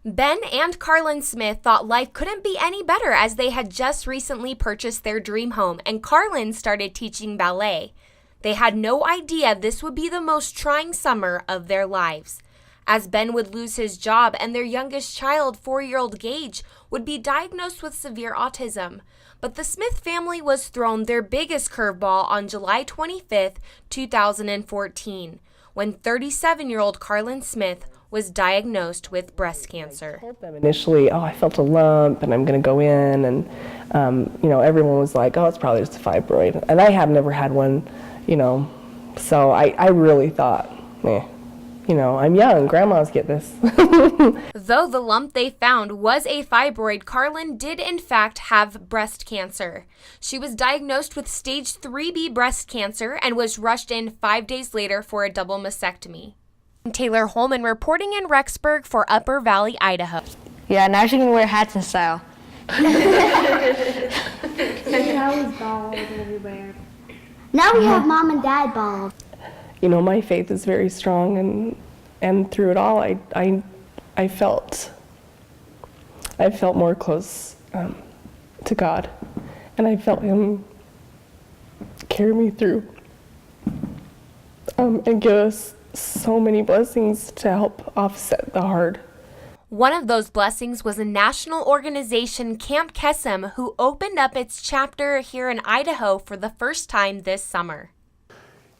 Ben and Carlin Smith thought life couldn't be any better as they had just recently purchased their dream home and Carlin started teaching ballet. They had no idea this would be the most trying summer of their lives, as Ben would lose his job and their youngest child, 4-year-old Gage, would be diagnosed with severe autism. But the Smith family was thrown their biggest curveball on July 25th, 2014, when 37-year-old Carlin Smith was diagnosed with breast cancer. I told them initially, I felt a lump and I'm going to go in, and everyone was like, it's probably just a fibroid, and I have never had one, so I really thought, I'm young, grandmas get this. Though the lump they found was a fibroid, Carlin did in fact have breast cancer. She was diagnosed with stage 3B breast cancer and was rushed in 5 days later for a double mastectomy. Taylor Holman reporting in Rexburg for Upper Valley, Idaho. Yeah, now she can wear hats in style. I was bald everywhere. Now we have mom and dad bald. My faith is very strong, and through it all, I felt more close to God, and I felt Him carry me through and give us so many blessings to help offset the hard. One of those blessings was a national organization, Camp Kesem, who opened up its chapter here in Idaho for the first time this summer.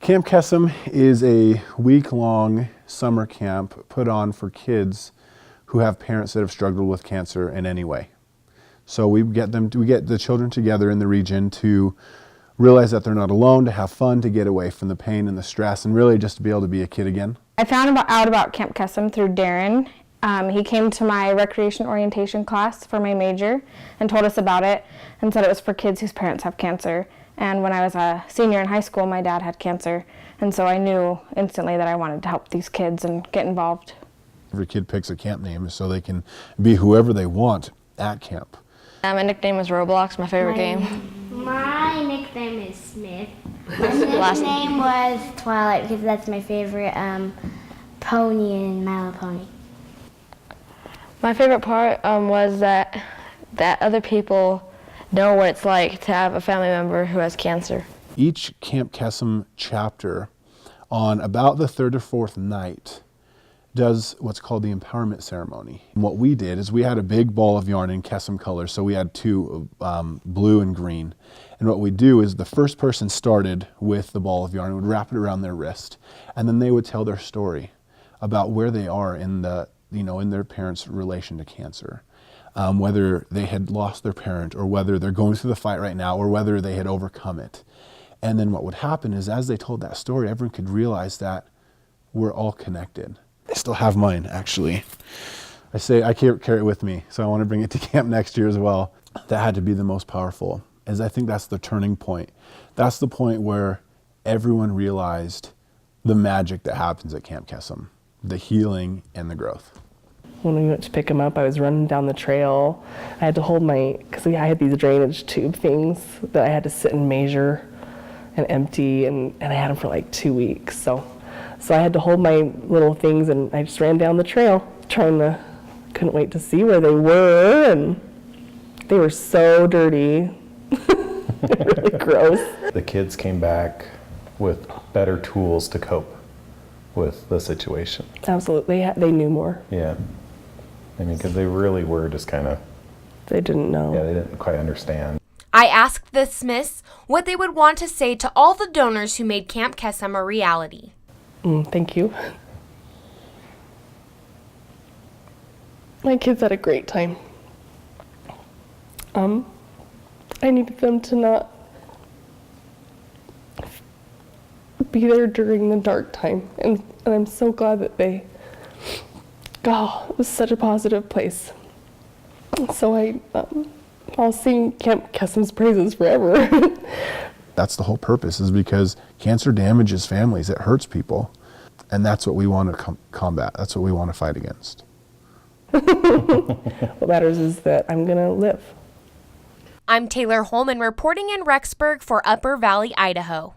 Camp Kesem is a week-long summer camp put on for kids who have parents that have struggled with cancer in any way. So we get the children together in the region to realize that they're not alone, to have fun, to get away from the pain and the stress, and really just to be able to be a kid again. I found out about Camp Kesem through Darren. He came to my recreation orientation class for my major and told us about it and said it was for kids whose parents have cancer. And when I was a senior in high school, my dad had cancer, and so I knew instantly that I wanted to help these kids and get involved. Every kid picks a camp name so they can be whoever they want at camp. My nickname is Roblox, my favorite game. My nickname is Smith. My nickname was Twilight because that's my favorite pony in My Little Pony. My favorite part was that other people know what it's like to have a family member who has cancer. Each Camp Kesem chapter on about the third or fourth night does what's called the empowerment ceremony. And what we did is we had a big ball of yarn in Kesem colors, so we had two, blue and green. And what we do is the first person started with the ball of yarn and would wrap it around their wrist, and then they would tell their story about where they are in their parents' relation to cancer. Whether they had lost their parent, or whether they're going through the fight right now, or whether they had overcome it. And then what would happen is as they told that story, everyone could realize that we're all connected. I still have mine, actually. I carry it with me, so I want to bring it to camp next year as well. That had to be the most powerful, as I think that's the turning point. That's the point where everyone realized the magic that happens at Camp Kesem, the healing and the growth. When we went to pick him up, I was running down the trail. I had to hold because I had these drainage tube things that I had to sit and measure and empty, and I had them for like 2 weeks. So I had to hold my little things, and I just ran down the trail couldn't wait to see where they were, and they were so dirty. Really gross. The kids came back with better tools to cope with the situation. Absolutely, they knew more. Yeah. Because they really were just kind of... They didn't know. Yeah, they didn't quite understand. I asked the Smiths what they would want to say to all the donors who made Camp Kesem a reality. Thank you. My kids had a great time. I needed them to not be there during the dark time, and I'm so glad that it was such a positive place. So I'll sing Camp Kesem's praises forever. That's the whole purpose, is because cancer damages families, it hurts people, and that's what we want to combat. That's what we want to fight against. What matters is that I'm going to live. I'm Taylor Holman reporting in Rexburg for Upper Valley, Idaho.